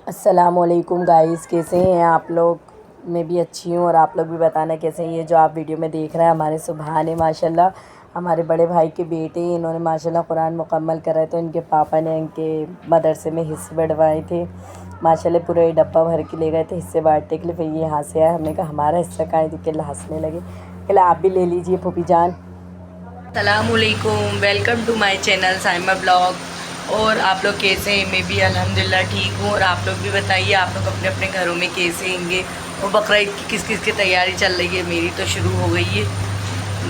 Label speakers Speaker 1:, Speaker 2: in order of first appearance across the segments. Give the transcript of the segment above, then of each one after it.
Speaker 1: अस्सलामुअलैकुम गाइस, कैसे हैं आप लोग। मैं भी अच्छी हूँ और आप लोग भी बताना कैसे हैं। ये जो आप वीडियो में देख रहे हैं हमारे सुभान है माशाल्लाह, हमारे बड़े भाई के बेटे। इन्होंने माशाल्लाह कुरान मुकम्मल करा है, तो इनके पापा ने इनके मदरसे में हिस्से बढ़वाए थे। माशाल्लाह पूरा ये डब्बा भर के ले गए थे हिस्से बांटने के लिए। फिर ये यहाँ से आया, हमने कहा हमारा हिस्सा कहाँ है, तो हंसने लगे। कहला आप भी ले लीजिए फूफी जान।
Speaker 2: अस्सलामुअलैकुम, welcome to my channel Saima blog. और आप लोग कैसे हैं? मैं भी अल्हम्दुलिल्लाह ठीक हूँ। और आप लोग भी बताइए, आप लोग अपने अपने घरों में कैसे होंगे। और बकरा ईद की किस किस की तैयारी चल रही है। मेरी तो शुरू हो गई है।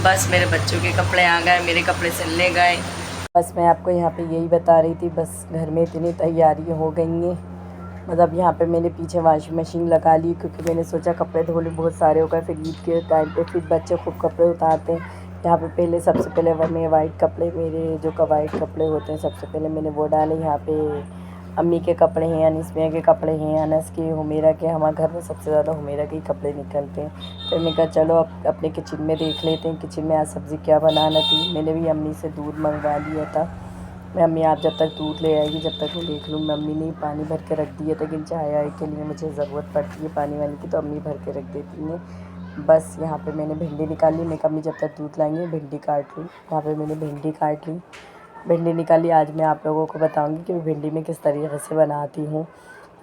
Speaker 2: बस मेरे बच्चों के कपड़े आ गए, मेरे कपड़े सिलने गए।
Speaker 1: बस मैं आपको यहाँ पे यही बता रही थी, बस घर में इतनी तैयारी हो गई हैं। मतलब यहाँ पे मैंने पीछे वॉशिंग मशीन लगा ली, क्योंकि मैंने सोचा कपड़े धोले बहुत सारे हो गए। फिर ईद के टाइम पे फिर बच्चे खूब कपड़े उतारते हैं। यहाँ पे पहले सबसे पहले मैं वाइट कपड़े, मेरे जो वाइट कपड़े होते हैं सबसे पहले मैंने वो डाले। यहाँ पे अम्मी के कपड़े हैं, अनीस मियाँ के कपड़े हैं, अनस के, हुमेरा के। हमारे घर में सबसे ज़्यादा हुमेरा के ही कपड़े निकलते हैं। फिर मैं कहा चलो अब अपने किचन में देख लेते हैं, किचन में आज सब्ज़ी क्या बनाना थी। मैंने भी अम्मी से दूध मंगवा लिया था। मैं अम्मी आप जब तक दूध ले आएगी जब तक मैं देख लूँ। मम्मी ने पानी भर के रख दिया था, लेकिन चाय आय के लिए मुझे ज़रूरत पड़ती है पानी वानी की, तो अम्मी भर के रख देती हैं। बस यहाँ पे मैंने भिंडी निकाली। मैं अम्मी जब तक दूध लाएंगे भिंडी काट लूँ। यहाँ पे मैंने भिंडी काट ली, भिंडी निकाली। आज मैं आप लोगों को बताऊँगी कि भिंडी मैं किस तरीके से बनाती हूँ।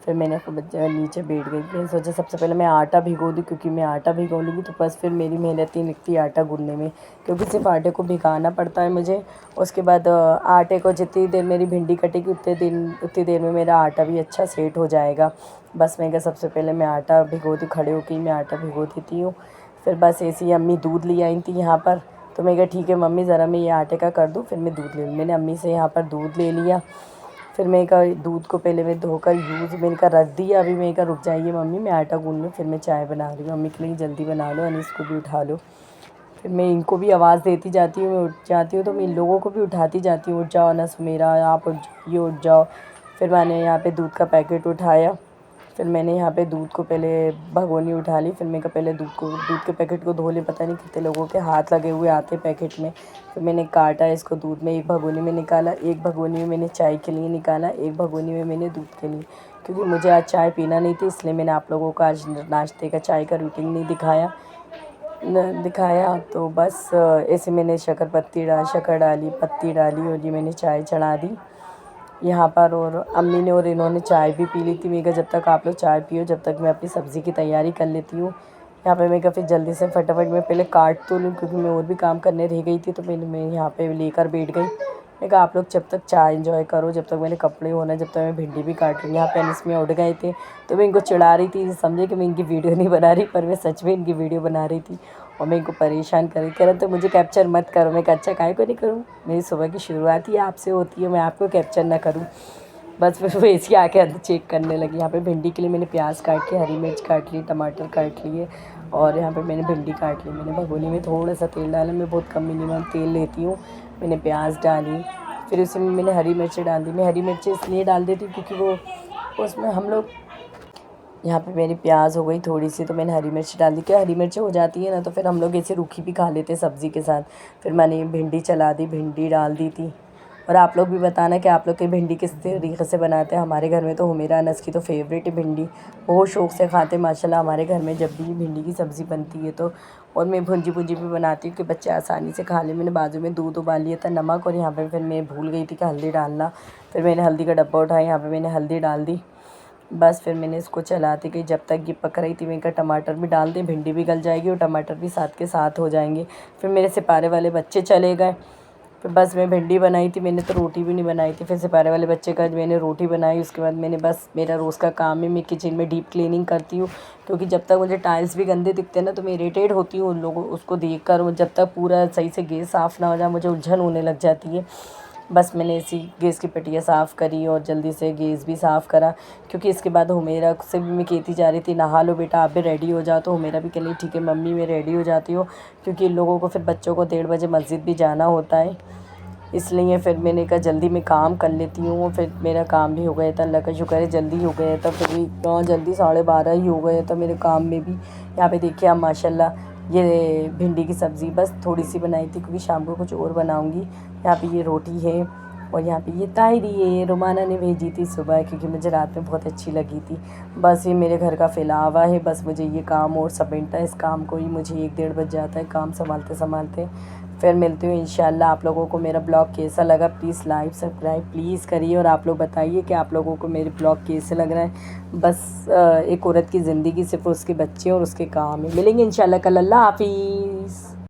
Speaker 1: फिर मैंने नीचे बैठ गई। मैंने सोचा सबसे पहले मैं आटा भिगो दूँ, क्योंकि मैं आटा भिगो लूँगी तो बस फिर मेरी मेहनत नहीं लगती आटा गूँथने में, क्योंकि सिर्फ आटे को भिगाना पड़ता है मुझे। उसके बाद आटे को जितनी देर मेरी भिंडी कटेगी उतनी देर में मेरा आटा भी अच्छा सेट हो जाएगा। बस मैं क्या सबसे पहले मैं आटा भिगोती, खड़े होकर मैं आटा भिगो देती हूँ। फिर बस ऐसे ही अम्मी दूध ले आई थी यहाँ पर, तो मैं कहा ठीक है मम्मी ज़रा मैं ये आटे का कर दूँ, फिर मैं दूध ले लूँ। मैंने अम्मी से यहाँ पर दूध ले लिया। फिर मैं कहा दूध को पहले मैं धोकर मैंने कहा रख दिया। अभी मैं कहा रुक जाइए मम्मी, मैं आटा गूँध लूँ, फिर मैं चाय बना रही हूँ। मम्मी के लिए जल्दी बना लो, अनीस को भी उठा लो। फिर मैं इनको भी आवाज़ देती जाती हूँ। मैं उठ जाती हूँ तो मैं इन लोगों को भी उठाती जाती हूँ, उठ जाओ अनस मेरा, आप उठ जाइए, उठ जाओ। फिर मैंने यहाँ पे दूध का पैकेट उठाया। फिर मैंने यहाँ पे दूध को पहले भगोनी उठा ली। फिर मैं कहा पहले दूध के पैकेट को धो ले, पता नहीं कितने लोगों के हाथ लगे हुए आते पैकेट में। फिर मैंने काटा इसको, दूध में एक भगोनी में निकाला, एक भगोनी में मैंने चाय के लिए निकाला, एक भगोनी में मैंने दूध के लिए। क्योंकि मुझे आज चाय पीना नहीं थी, इसलिए मैंने आप लोगों को आज नाश्ते का चाय का रूटीन नहीं दिखाया। तो बस ऐसे मैंने शक्कर डाली, पत्ती डाली और ये मैंने चाय चढ़ा दी यहाँ पर। और अम्मी ने और इन्होंने चाय भी पी ली थी। मैं कहा जब तक आप लोग चाय पियो जब तक मैं अपनी सब्ज़ी की तैयारी कर लेती हूँ। यहाँ पे मैं कहा फिर जल्दी से फटाफट मैं पहले काट तो लूँ, क्योंकि मैं और भी काम करने रह गई थी। तो मैं यहाँ पे लेकर बैठ गई। मैं कहा आप लोग जब तक चाय एंजॉय करो, जब तक मैंने कपड़े होना, जब तक मैं भिंडी भी काट रही हूँ। यहाँ पे अनिस में उठ गए थे, तो मैं इनको चिढ़ा रही थी, समझे कि मैं इनकी वीडियो नहीं बना रही, पर मैं सच में इनकी वीडियो बना रही थी। और मैं इनको परेशान कर रही, कह रहे तो मुझे कैप्चर मत करो। मैं कहा अच्छा काहे को नहीं करूँ, मेरी सुबह की शुरुआत ही आपसे होती है, मैं आपको कैप्चर ना करूँ। बस फिर वो ऐसे आके अंदर चेक करने लगी। यहाँ पे भिंडी के लिए मैंने प्याज काट के, हरी मिर्च काट ली, टमाटर काट लिए, और यहाँ पे मैंने भिंडी काट ली। मैंने भगोनी में थोड़ा सा तेल डाला, मैं बहुत कम मिनिमम तेल लेती हूँ। मैंने प्याज डाली, फिर उसी में मैंने हरी मिर्च डाल दी। मैं हरी मिर्च इसलिए डाल देती हूँ क्योंकि वो उसमें हम लोग, यहाँ पे मेरी प्याज हो गई थोड़ी सी, तो मैंने हरी मिर्च डाल दी। क्या हरी मिर्च हो जाती है ना, तो फिर हम लोग ऐसे रूखी भी खा लेते सब्ज़ी के साथ। फिर मैंने भिंडी चला दी, भिंडी डाल दी थी। और आप लोग भी बताना कि आप लोग की भिंडी किस तरीके से बनाते हैं। हमारे घर में तो हुमेरा अनस की तो फेवरेट है भिंडी, बहुत शौक़ से खाते माशाल्लाह हमारे घर में जब भी भिंडी की सब्ज़ी बनती है तो। और मैं भुंजी भुंजी भी बनाती हूँ कि बच्चे आसानी से खा लें। मैंने बाजू में दूध उबाल लिया था, नमक, और यहाँ पे फिर मैं भूल गई थी कि हल्दी डालना। फिर मैंने हल्दी का डब्बा उठाया, यहाँ पे मैंने हल्दी डाल दी। बस फिर मैंने इसको चलाती गई जब तक ये पक रही थी। मैं कहा टमाटर भी डाल दें, भिंडी भी गल जाएगी और टमाटर भी साथ के साथ हो जाएंगे। फिर मेरे सिपारे वाले बच्चे चले गए। फिर बस मैं भिंडी बनाई थी, मैंने तो रोटी भी नहीं बनाई थी। फिर सिपारे वाले बच्चे का मैंने रोटी बनाई। उसके बाद मैंने बस, मेरा रोज़ का काम है, मैं किचन में डीप क्लीनिंग करती हूँ, क्योंकि जब तक मुझे टाइल्स भी गंदे दिखते हैं ना तो मैं इरिटेट होती हूँ उन लोगों उसको देख कर। जब तक पूरा सही से गैस साफ़ ना हो जाए मुझे उलझन होने लग जाती है। बस मैंने ऐसी गैस की पट्टियाँ साफ़ करी और जल्दी से गैस भी साफ़ करा, क्योंकि इसके बाद हुमेरा से भी मैं कहती जा रही थी नहा लो बेटा आप भी रेडी हो जाओ। तो हुमेरा भी कह रही ठीक है मम्मी मैं रेडी हो जाती हूँ, क्योंकि इन लोगों को फिर बच्चों को 1:30 बजे मस्जिद भी जाना होता है। इसलिए फिर मैंने कहा जल्दी मैं काम कर लेती हूँ। फिर मेरा काम भी हो गया था, अल्लाह का शुक्र है जल्दी हो गया था। फिर भी जल्दी 12:30 ही हो गया था मेरे काम में भी। यहाँ पे देखिए आप माशाल्लाह ये भिंडी की सब्ज़ी बस थोड़ी सी बनाई थी, क्योंकि शाम को कुछ और बनाऊँगी। यहाँ पे ये रोटी है, और यहाँ पे ये तायरी है, रोमाना ने भेजी थी सुबह क्योंकि मुझे रात में बहुत अच्छी लगी थी। बस ये मेरे घर का फैलावा है, बस मुझे ये काम और समेटना है, इस काम को ही मुझे 1-1:30 बज जाता है काम संभालते संभालते। फिर मिलती हूँ इंशाल्लाह। आप लोगों को मेरा ब्लॉग कैसा लगा प्लीज़ लाइक सब्सक्राइब प्लीज़ करिए, और आप लोग बताइए कि आप लोगों को मेरे ब्लॉग कैसे लग रहा है। बस एक औरत की ज़िंदगी सिर्फ उसके बच्चे और उसके काम है। मिलेंगे इंशाल्लाह कल। अल्लाह हाफिज़।